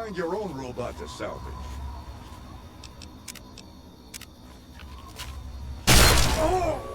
find your own robot to salvage. Oh!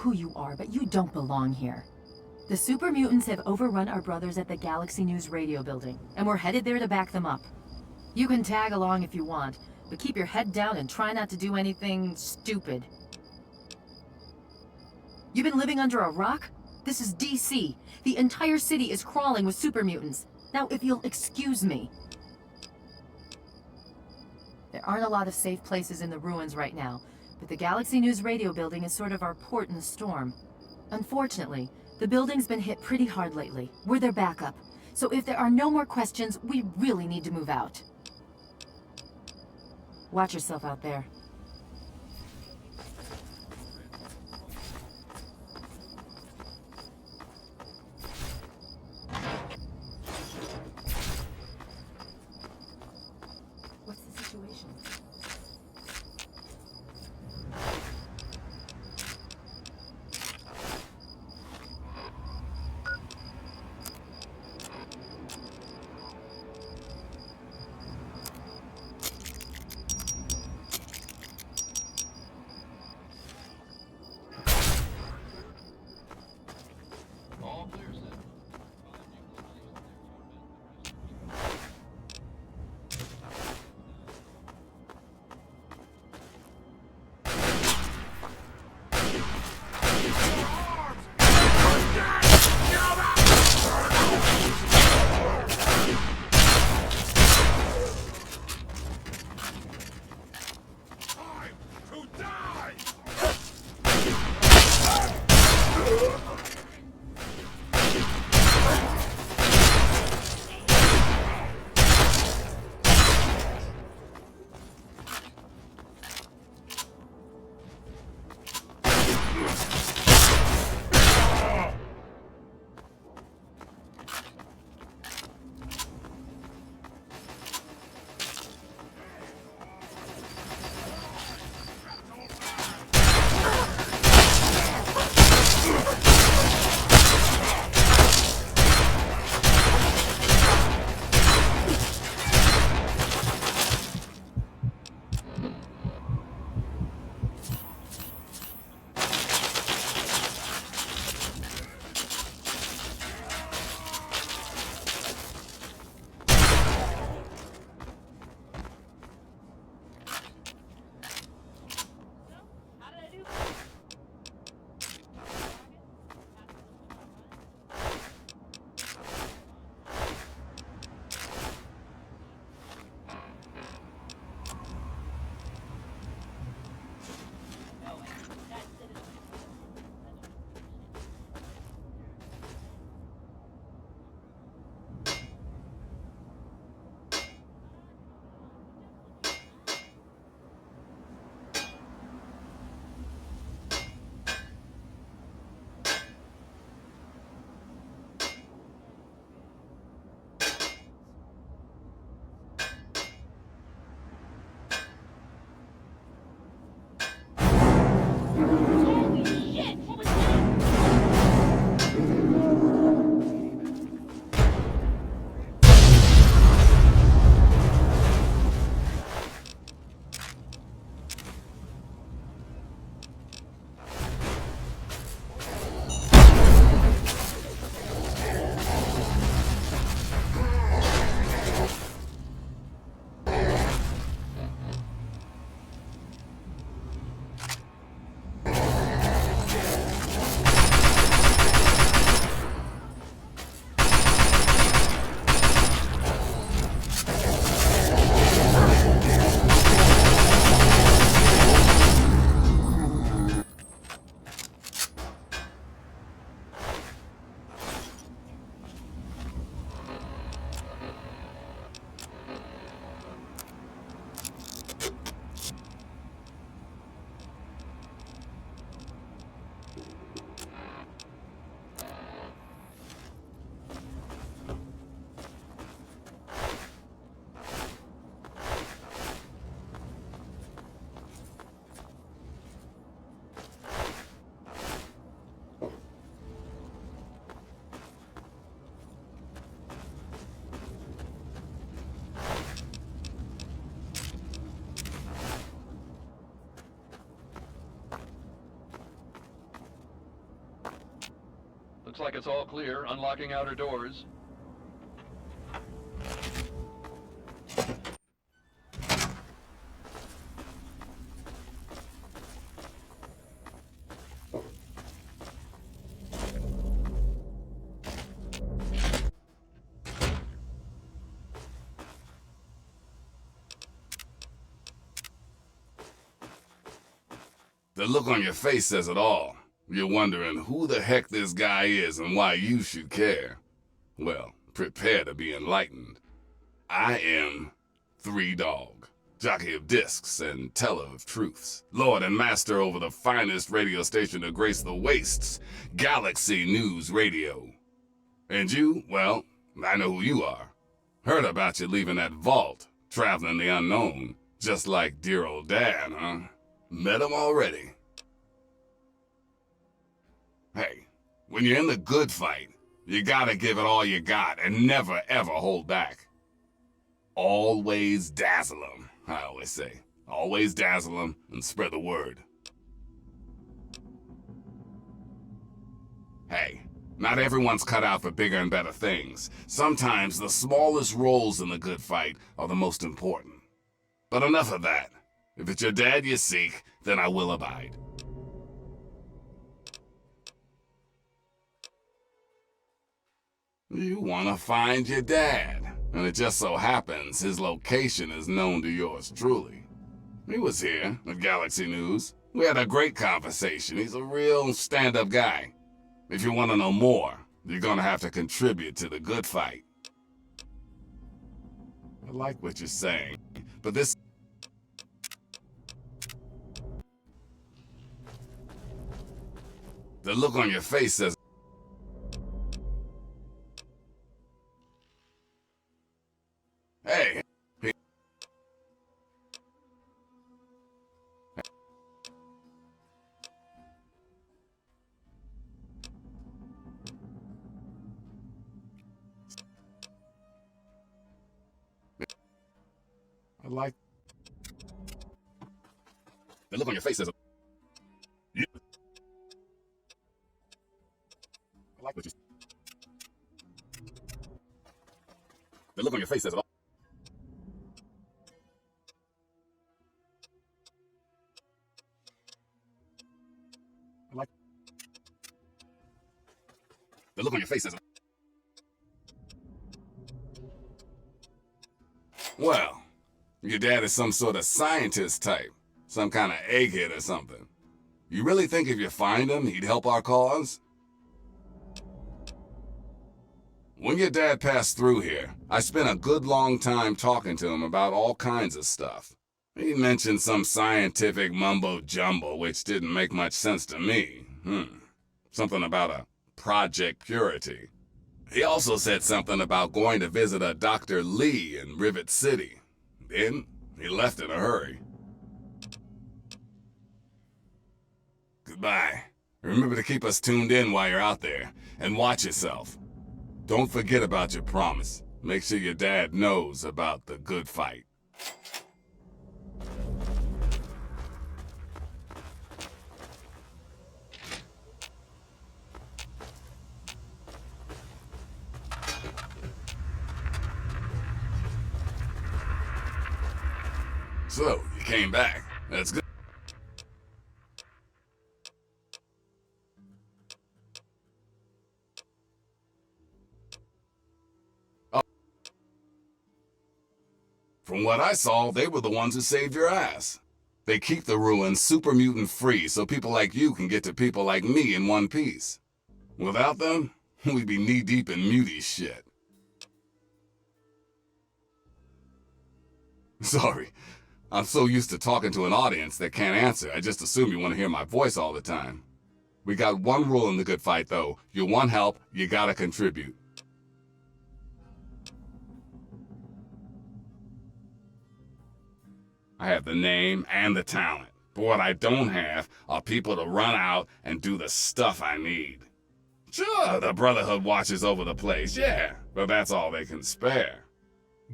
who you are, but you don't belong here. The super mutants have overrun our brothers at the Galaxy News radio building, and we're headed there to back them up. You can tag along if you want, but keep your head down and try not to do anything stupid. You've been living under a rock? This is DC. The entire city is crawling with super mutants. Now, if you'll excuse me. There aren't a lot of safe places in the ruins right now, but the Galaxy News radio building is sort of our port in the storm. Unfortunately, the building's been hit pretty hard lately. We're their backup. So if there are no more questions, we really need to move out. Watch yourself out there. What's the situation? Looks like it's all clear. Unlocking outer doors. The look on your face says it all. You're wondering who the heck this guy is and why you should care. Well, prepare to be enlightened. I am Three Dog, jockey of discs and teller of truths, lord and master over the finest radio station to grace the wastes, Galaxy News Radio. And you, well, I know who you are. Heard about you leaving that vault, traveling the unknown, just like dear old Dad, huh? Met him already. Hey, when you're in the good fight, you gotta give it all you got and never ever hold back. Always dazzle 'em, I always say. Always dazzle 'em and spread the word. Hey, not everyone's cut out for bigger and better things. Sometimes the smallest roles in the good fight are the most important. But enough of that. If it's your dad you seek, then I will abide. You want to find your dad, and it just so happens his location is known to yours truly. He was here at Galaxy News. We had a great conversation. He's a real stand-up guy. If you want to know more, you're going to have to contribute to the good fight. I like what you're saying, but this... The look on your face says... Hey! I like... The look on your face says... Yeah. I like what you... The look on your face says it all. I like... The look on your face says it all. Well, your dad is some sort of scientist type. Some kind of egghead or something. You really think if you find him, he'd help our cause? When your dad passed through here, I spent a good long time talking to him about all kinds of stuff. He mentioned some scientific mumbo-jumbo which didn't make much sense to me. Something about a Project Purity. He also said something about going to visit a Dr. Lee in Rivet City. Then, he left in a hurry. Goodbye. Remember to keep us tuned in while you're out there, and watch yourself. Don't forget about your promise. Make sure your dad knows about the good fight. So, you came back. That's good. From what I saw, they were the ones who saved your ass. They keep the ruins super mutant free so people like you can get to people like me in one piece. Without them, we'd be knee-deep in muty shit. Sorry, I'm so used to talking to an audience that can't answer, I just assume you want to hear my voice all the time. We got one rule in the good fight though. You want help, you gotta contribute. I have the name and the talent, but what I don't have are people to run out and do the stuff I need. Sure, the Brotherhood watches over the place, yeah, but that's all they can spare.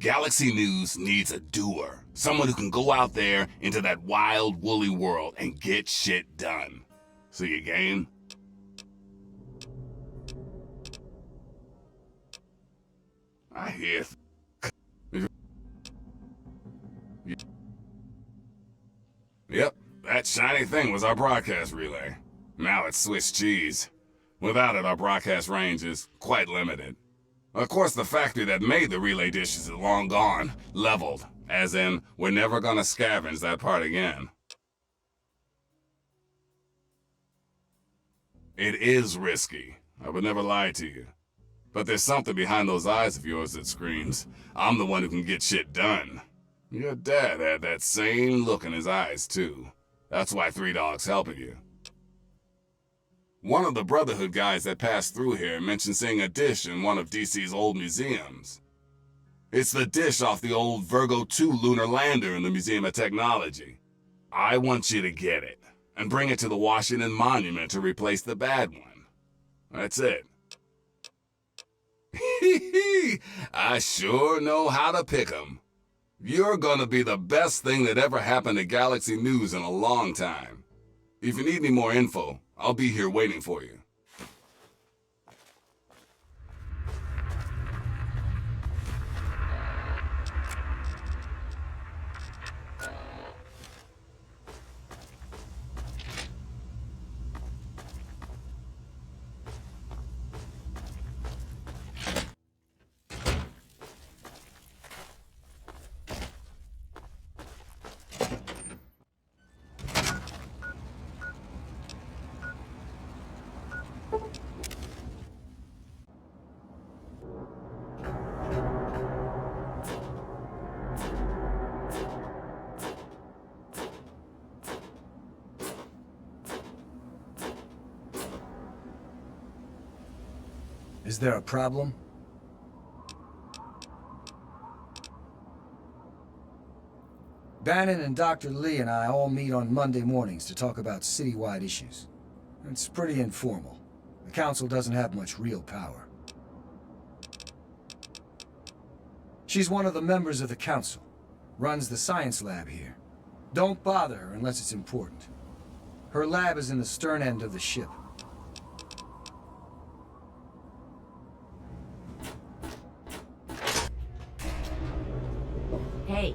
Galaxy News needs a doer, someone who can go out there into that wild, woolly world and get shit done. So you game? hear. Yep, that shiny thing was our broadcast relay. Now it's Swiss cheese. Without it, our broadcast range is quite limited. Of course, the factory that made the relay dishes is long gone, leveled, as in, we're never gonna scavenge that part again. It is risky. I would never lie to you. But there's something behind those eyes of yours that screams, I'm the one who can get shit done. Your dad had that same look in his eyes, too. That's why Three Dog's helping you. One of the Brotherhood guys that passed through here mentioned seeing a dish in one of DC's old museums. It's the dish off the old Virgo 2 lunar lander in the Museum of Technology. I want you to get it, and bring it to the Washington Monument to replace the bad one. That's it. I sure know how to pick 'em. You're gonna be the best thing that ever happened to Galaxy News in a long time. If you need any more info, I'll be here waiting for you. Is there a problem? Bannon and Dr. Lee and I all meet on Monday mornings to talk about citywide issues. It's pretty informal. The council doesn't have much real power. She's one of the members of the council. Runs the science lab here. Don't bother her unless it's important. Her lab is in the stern end of the ship. Hey.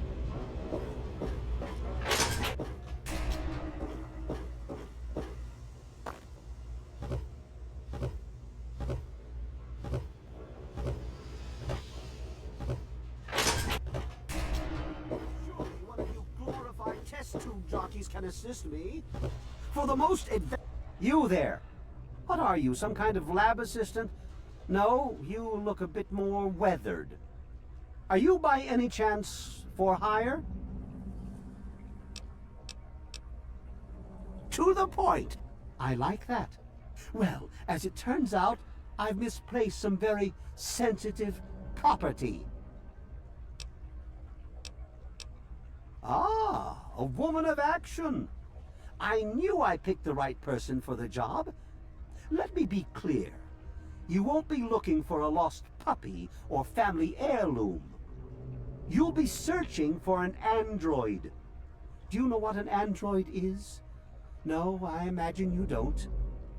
One of you glorified test tube jockeys can assist me. For the most You there. What are you, some kind of lab assistant? No, you look a bit more weathered. Are you by any chance for hire? To the point. I like that. Well, as it turns out, I've misplaced some very sensitive property. Ah, a woman of action. I knew I picked the right person for the job. Let me be clear. You won't be looking for a lost puppy or family heirloom. You'll be searching for an android. Do you know what an android is? No, I imagine you don't.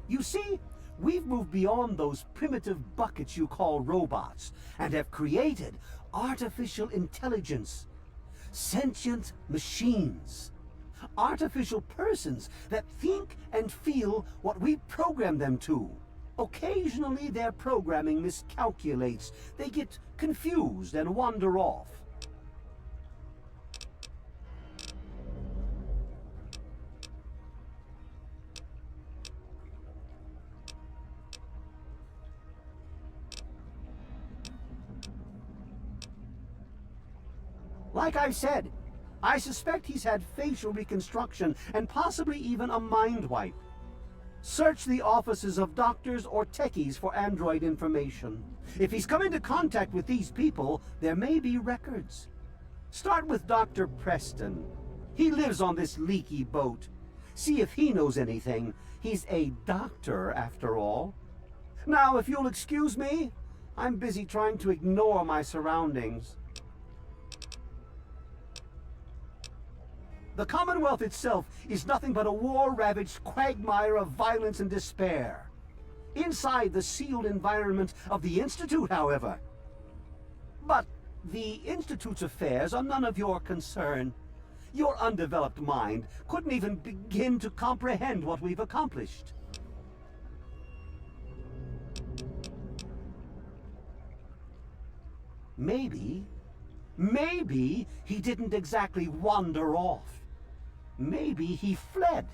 You see, we've moved beyond those primitive buckets you call robots and have created artificial intelligence, sentient machines, artificial persons that think and feel what we program them to. Occasionally their programming miscalculates. They get confused and wander off. Like I said, I suspect he's had facial reconstruction and possibly even a mind wipe. Search the offices of doctors or techies for android information. If he's come into contact with these people, there may be records. Start with Dr. Preston. He lives on this leaky boat. See if he knows anything. He's a doctor, after all. Now, if you'll excuse me, I'm busy trying to ignore my surroundings. The Commonwealth itself is nothing but a war-ravaged quagmire of violence and despair. Inside the sealed environment of the Institute, however, But the Institute's affairs are none of your concern. Your undeveloped mind couldn't even begin to comprehend what we've accomplished. Maybe he didn't exactly wander off. Maybe he fled.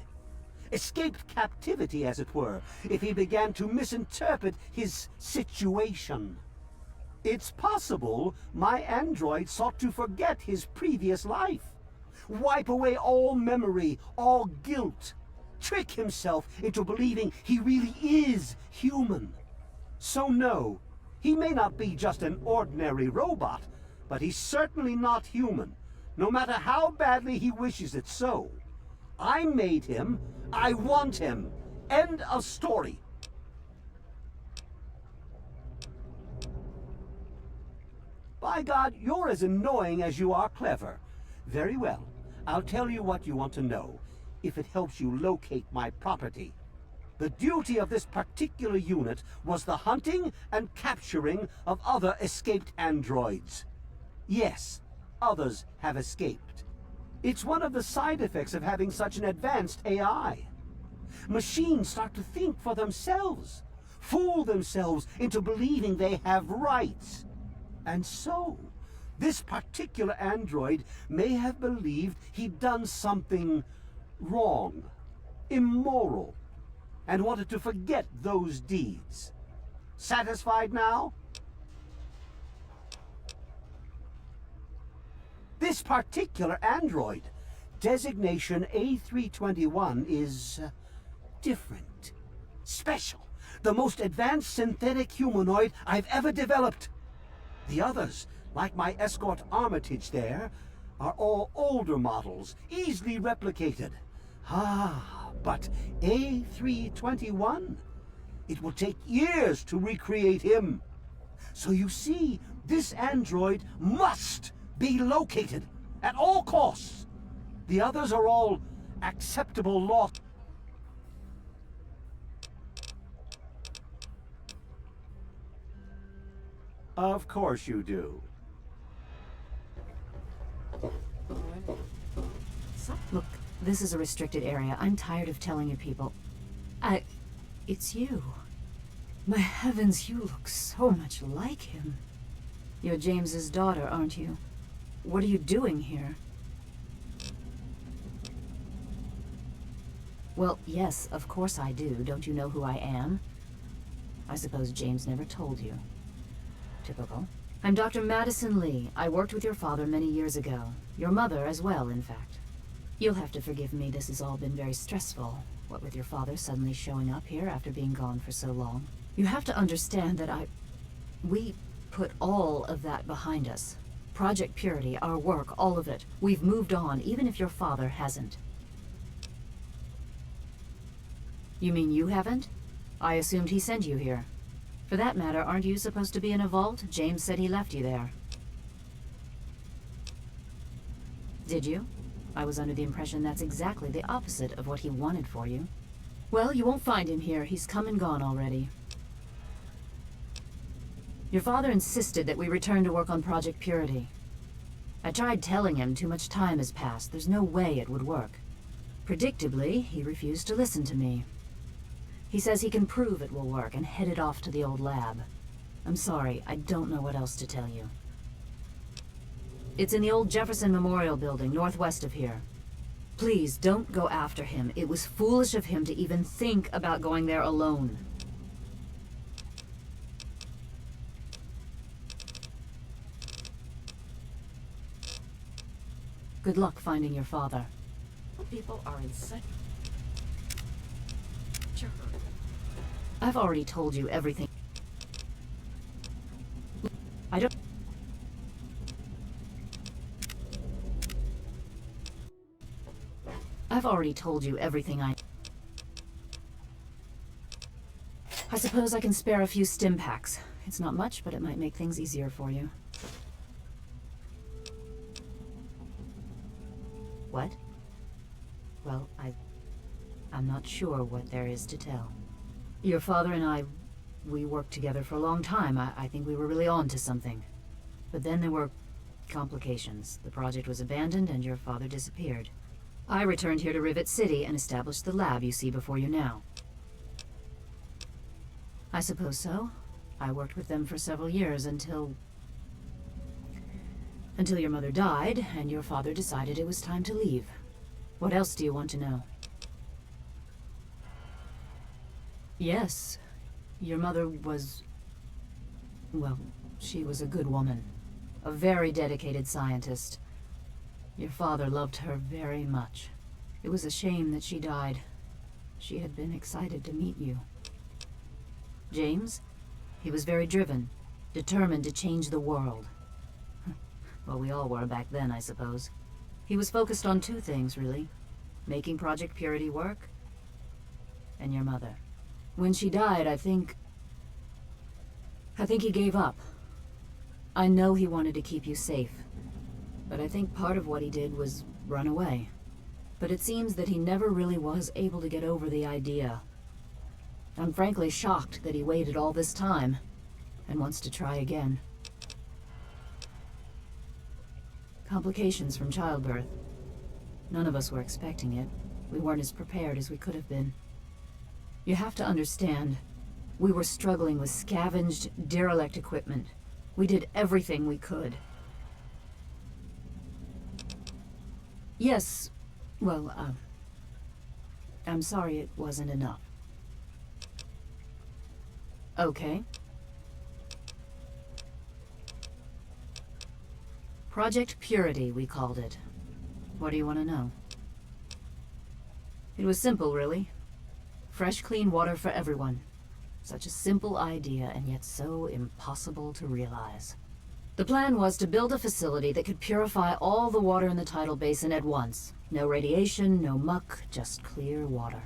Escaped captivity, as it were, if he began to misinterpret his situation. It's possible my android sought to forget his previous life, wipe away all memory, all guilt, trick himself into believing he really is human. So no, he may not be just an ordinary robot, but he's certainly not human, no matter how badly he wishes it so. I made him. I want him. End of story. By God, you're as annoying as you are clever. Very well. I'll tell you what you want to know, if it helps you locate my property. The duty of this particular unit was the hunting and capturing of other escaped androids. Yes, others have escaped. It's one of the side effects of having such an advanced AI. Machines start to think for themselves, fool themselves into believing they have rights. And so, this particular android may have believed he'd done something wrong, immoral, and wanted to forget those deeds. Satisfied now? This particular android, designation A321, is different, special, the most advanced synthetic humanoid I've ever developed. The others, like my escort Armitage there, are all older models, easily replicated. But A321? It will take years to recreate him. So you see, this android must be located at all costs. The others are all acceptable law. Of course you do. Look, this is a restricted area. I'm tired of telling you people. It's you. My heavens, you look so much like him. You're James's daughter, aren't you? What are you doing here? Well, yes, of course I do. Don't you know who I am? I suppose James never told you. Typical. I'm Dr. Madison Lee. I worked with your father many years ago. Your mother as well, in fact. You'll have to forgive me, this has all been very stressful. What with your father suddenly showing up here after being gone for so long. You have to understand that we put all of that behind us. Project Purity, our work, all of it. We've moved on, even if your father hasn't. You mean you haven't? I assumed he sent you here. For that matter, aren't you supposed to be in a vault? James said he left you there. Did you? I was under the impression that's exactly the opposite of what he wanted for you. Well, you won't find him here. He's come and gone already. Your father insisted that we return to work on Project Purity. I tried telling him too much time has passed. There's no way it would work. Predictably, he refused to listen to me. He says he can prove it will work and headed off to the old lab. I'm sorry, I don't know what else to tell you. It's in the old Jefferson Memorial Building, northwest of here. Please, don't go after him. It was foolish of him to even think about going there alone. Good luck finding your father. People are in such a hurry. I've already told you everything. I've already told you everything I suppose I can spare a few stim packs. It's not much, but it might make things easier for you. What? Well, I'm not sure what there is to tell. Your father and we worked together for a long time. I think we were really on to something. But then there were complications. The project was abandoned and your father disappeared. I returned here to Rivet City and established the lab you see before you now. I suppose so. I worked with them for several years until your mother died and your father decided it was time to leave. What else do you want to know? Yes, your mother was... well, she was a good woman. A very dedicated scientist. Your father loved her very much. It was a shame that she died. She had been excited to meet you. James? He was very driven, determined to change the world. Well, we all were back then, I suppose. He was focused on two things, really. Making Project Purity work, and your mother. When she died, I think he gave up. I know he wanted to keep you safe, but I think part of what he did was run away. But it seems that he never really was able to get over the idea. I'm frankly shocked that he waited all this time, and wants to try again. Complications from childbirth. None of us were expecting it. We weren't as prepared as we could have been. You have to understand, we were struggling with scavenged, derelict equipment. We did everything we could. Yes, well, I'm sorry it wasn't enough. Okay. Project Purity, we called it. What do you want to know? It was simple, really. Fresh, clean water for everyone. Such a simple idea, and yet so impossible to realize. The plan was to build a facility that could purify all the water in the tidal basin at once. No radiation, no muck, just clear water.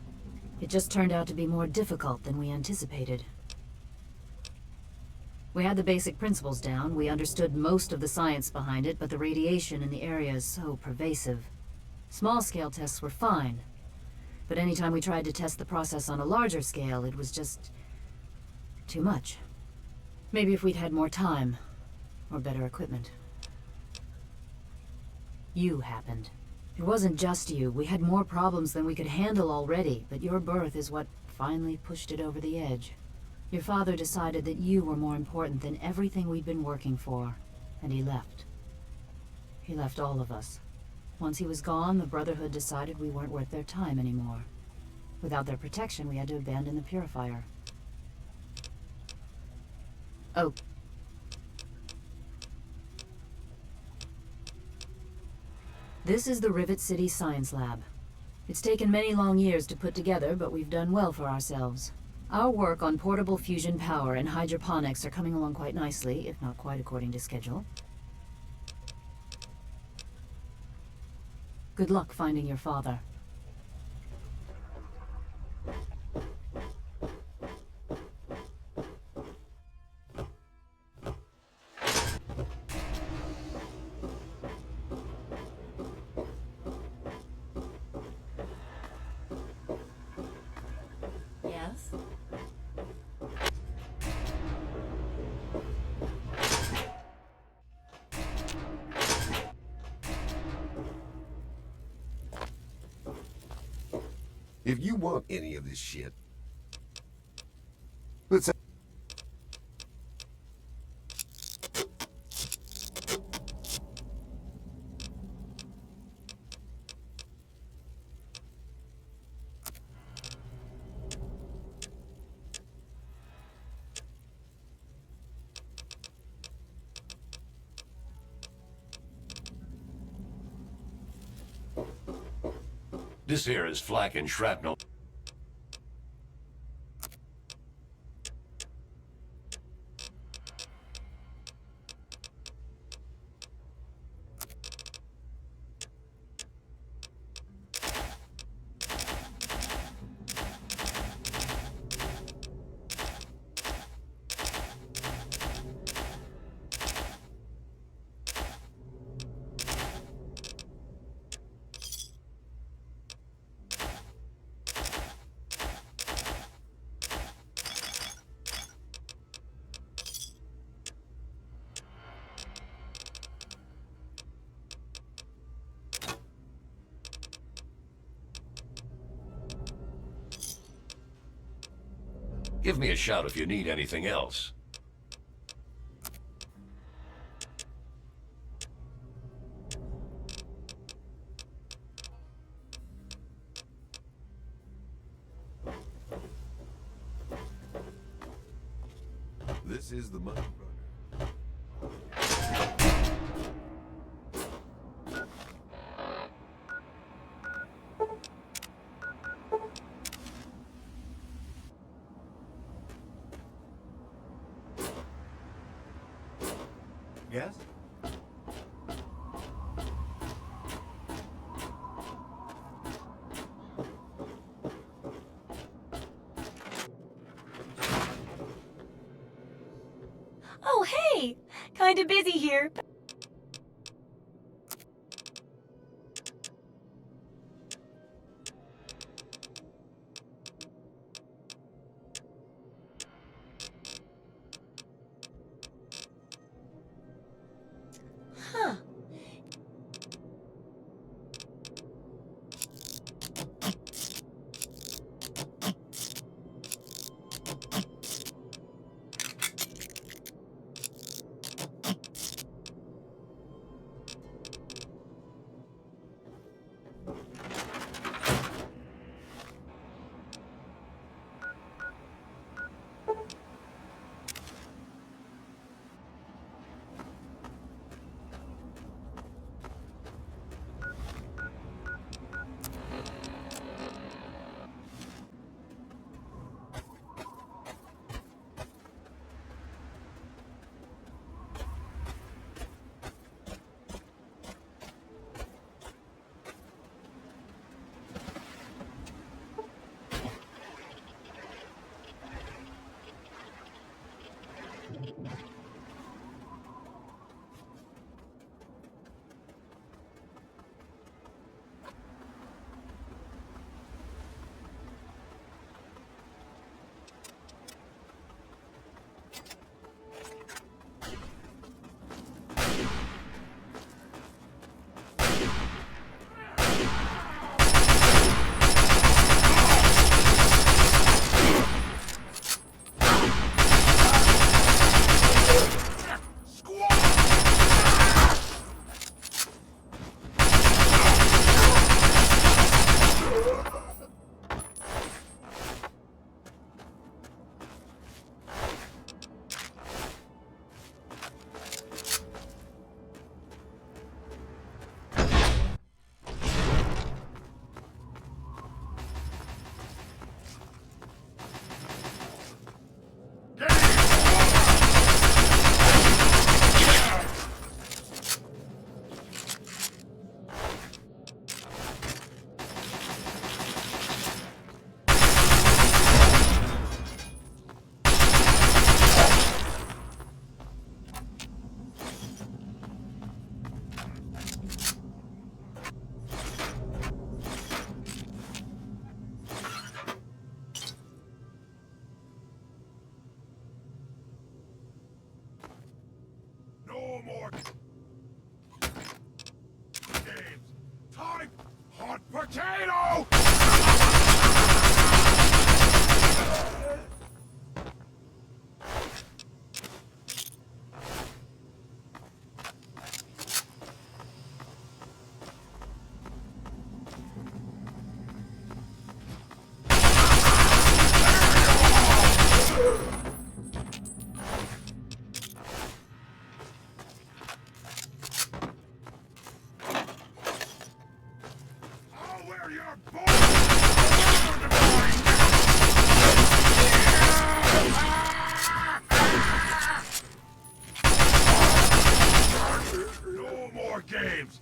It just turned out to be more difficult than we anticipated. We had the basic principles down, we understood most of the science behind it, but the radiation in the area is so pervasive. Small-scale tests were fine, but anytime we tried to test the process on a larger scale, it was just too much. Maybe if we'd had more time, or better equipment. You happened. It wasn't just you. We had more problems than we could handle already, but your birth is what finally pushed it over the edge. Your father decided that you were more important than everything we'd been working for, and he left. He left all of us. Once he was gone, the Brotherhood decided we weren't worth their time anymore. Without their protection, we had to abandon the Purifier. Oh. This is the Rivet City Science Lab. It's taken many long years to put together, but we've done well for ourselves. Our work on portable fusion power and hydroponics are coming along quite nicely, if not quite according to schedule. Good luck finding your father. Yes? If you want any of this shit, let's... This here is flak and shrapnel. Give me a shout if you need anything else. This is the money runner. Yes? Oh, hey! Kinda busy here. Huh. No more games. Type hot potato! I'll wear your no more games.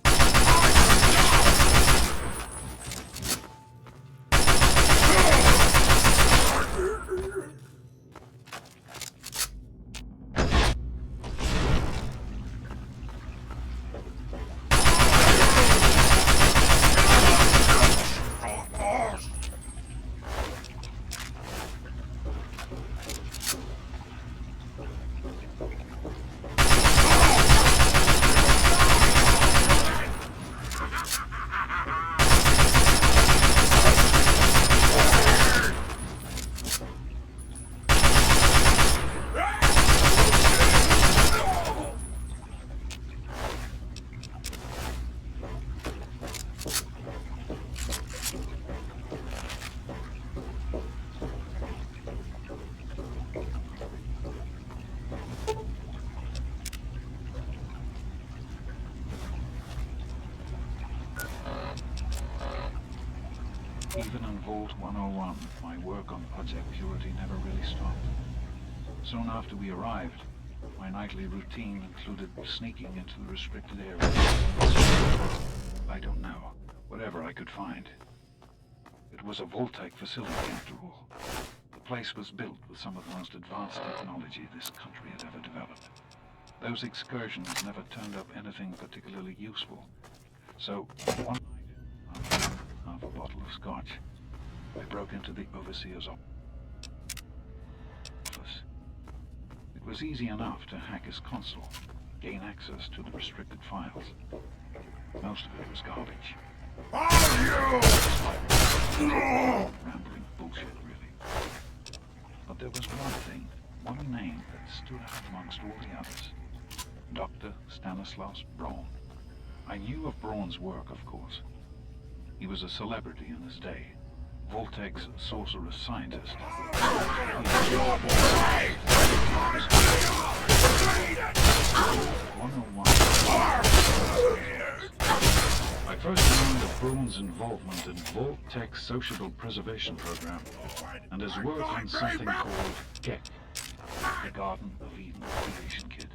on Vault 101, my work on Project Purity never really stopped. Soon after we arrived, my nightly routine included sneaking into the restricted area. I don't know. Whatever I could find. It was a Vault-Tec facility after all. The place was built with some of the most advanced technology this country had ever developed. Those excursions never turned up anything particularly useful. So, one night, after half a bottle of scotch, I broke into the overseer's office. It was easy enough to hack his console, gain access to the restricted files. Most of it was garbage. Rambling bullshit, really. But there was one thing, one name that stood out amongst all the others. Dr. Stanislaus Braun. I knew of Braun's work, of course. He was a celebrity in his day. Vault-Tec's sorceress scientist. I first learned of Braun's involvement in Vault-Tec's sociable preservation program and his work on something called GECK, the Garden of Eden Creation Kit.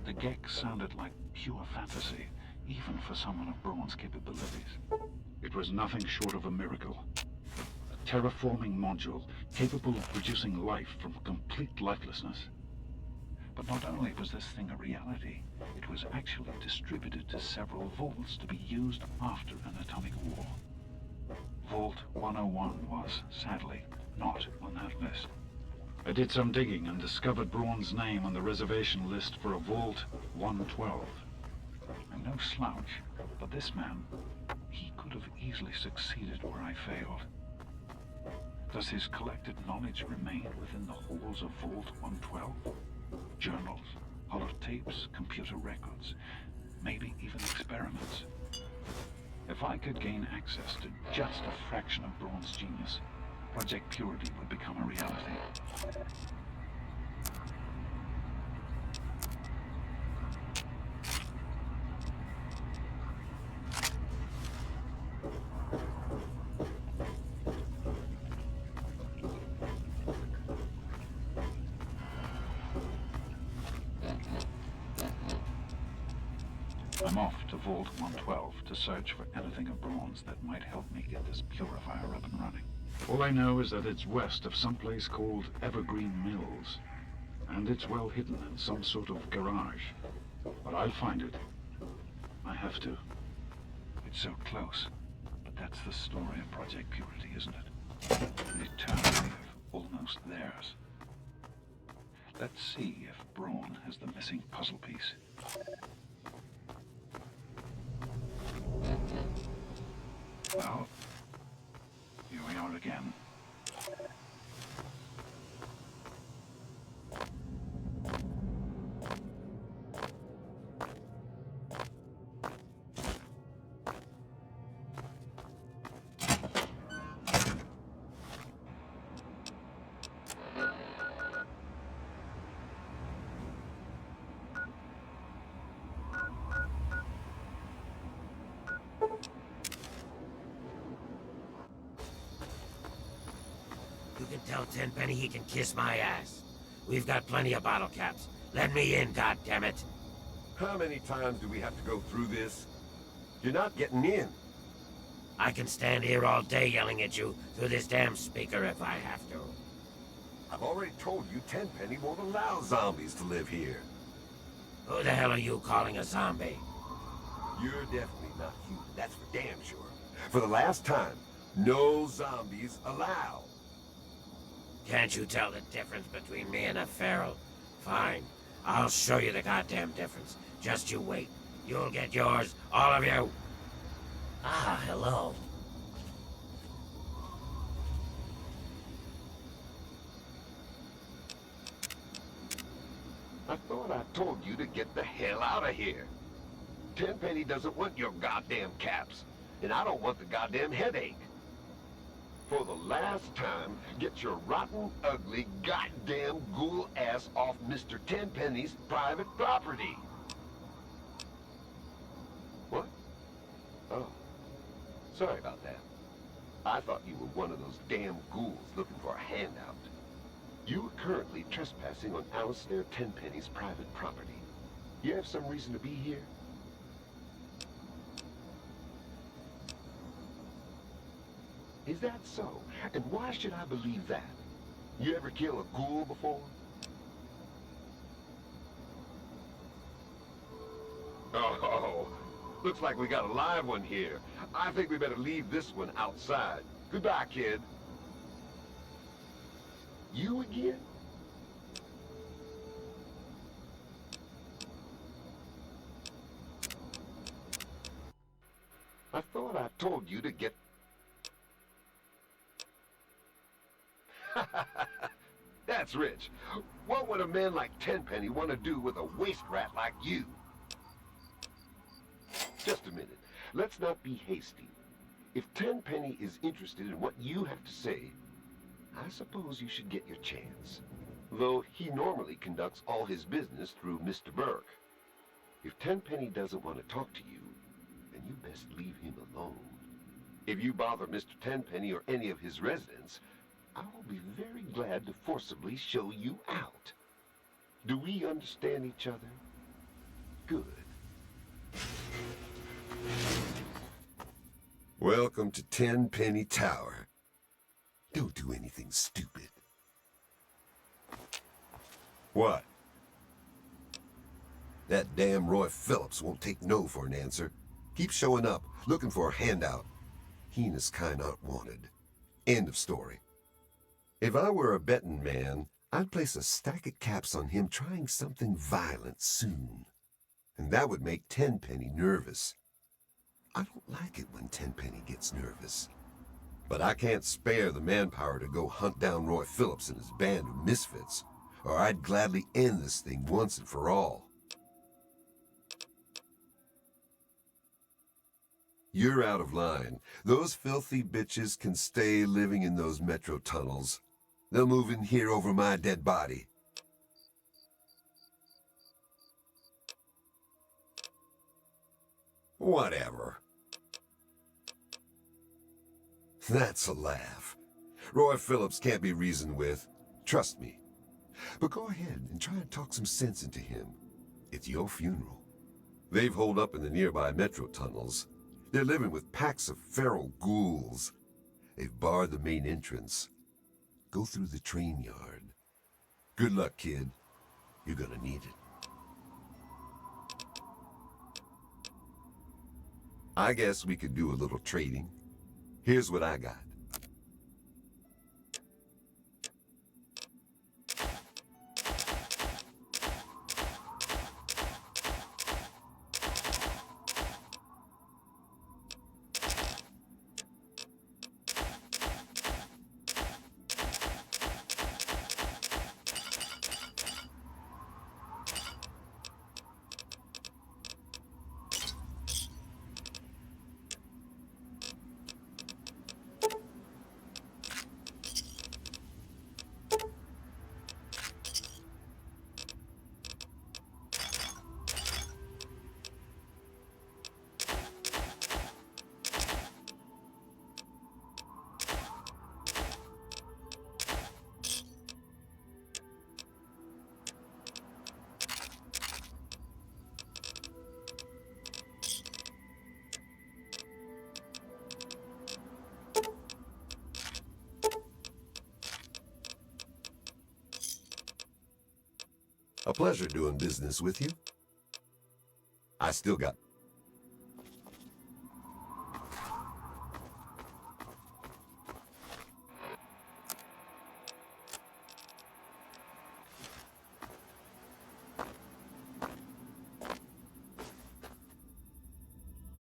The GECK sounded like pure fantasy, even for someone of Braun's capabilities. It was nothing short of a miracle. A terraforming module capable of producing life from complete lifelessness. But not only was this thing a reality, it was actually distributed to several vaults to be used after an atomic war. Vault 101 was, sadly, not on that list. I did some digging and discovered Braun's name on the reservation list for a Vault 112. I'm no slouch, but this man, he could have easily succeeded where I failed. Does his collected knowledge remain within the halls of Vault 112? Journals, holotapes, computer records, maybe even experiments. If I could gain access to just a fraction of Braun's genius, Project Purity would become a reality. I'm off to Vault 112 to search for anything of Braun's that might help me get this purifier up and running. All I know is that it's west of some place called Evergreen Mills, and it's well hidden in some sort of garage. But I'll find it. I have to. It's so close, but that's the story of Project Purity, isn't it? An eternity of almost theirs. Let's see if Braun has the missing puzzle piece. Well, here we are again. You can tell Tenpenny he can kiss my ass. We've got plenty of bottle caps. Let me in, goddammit. How many times do we have to go through this? You're not getting in. I can stand here all day yelling at you through this damn speaker if I have to. I've already told you Tenpenny won't allow zombies to live here. Who the hell are you calling a zombie? You're definitely not human, that's for damn sure. For the last time, No zombies allowed. Can't you tell the difference between me and a feral? Fine. I'll show you the goddamn difference. Just you wait. You'll get yours, all of you. Ah, hello. I thought I told you to get the hell out of here. Tenpenny doesn't want your goddamn caps, and I don't want the goddamn headache. For the last time, get your rotten, ugly, goddamn ghoul ass off Mr. Tenpenny's private property. What? Oh. Sorry about that. I thought you were one of those damn ghouls looking for a handout. You are currently trespassing on Alistair Tenpenny's private property. You have some reason to be here? Is that so? And why should I believe that? You ever kill a ghoul before? Oh, looks like we got a live one here. I think we better leave this one outside. Goodbye, kid. You again? I thought I told you to get... That's rich. What would a man like Tenpenny want to do with a waste rat like you? Just a minute. Let's not be hasty. If Tenpenny is interested in what you have to say, I suppose you should get your chance. Though he normally conducts all his business through Mr. Burke. If Tenpenny doesn't want to talk to you, then you best leave him alone. If you bother Mr. Tenpenny or any of his residents, I will be very glad to forcibly show you out. Do we understand each other? Good. Welcome to Tenpenny Tower. Don't do anything stupid. What? That damn Roy Phillips won't take no for an answer. Keep showing up, looking for a handout. He and his kind aren't wanted. End of story. If I were a betting man, I'd place a stack of caps on him trying something violent soon. And that would make Tenpenny nervous. I don't like it when Tenpenny gets nervous. But I can't spare the manpower to go hunt down Roy Phillips and his band of misfits, or I'd gladly end this thing once and for all. You're out of line. Those filthy bitches can stay living in those metro tunnels. They'll move in here over my dead body. Whatever. That's a laugh. Roy Phillips can't be reasoned with. Trust me. But go ahead and try and talk some sense into him. It's your funeral. They've holed up in the nearby metro tunnels. They're living with packs of feral ghouls. They've barred the main entrance. Go through the train yard. Good luck, kid. You're gonna need it. I guess we could do a little trading. Here's what I got. A pleasure doing business with you. I still got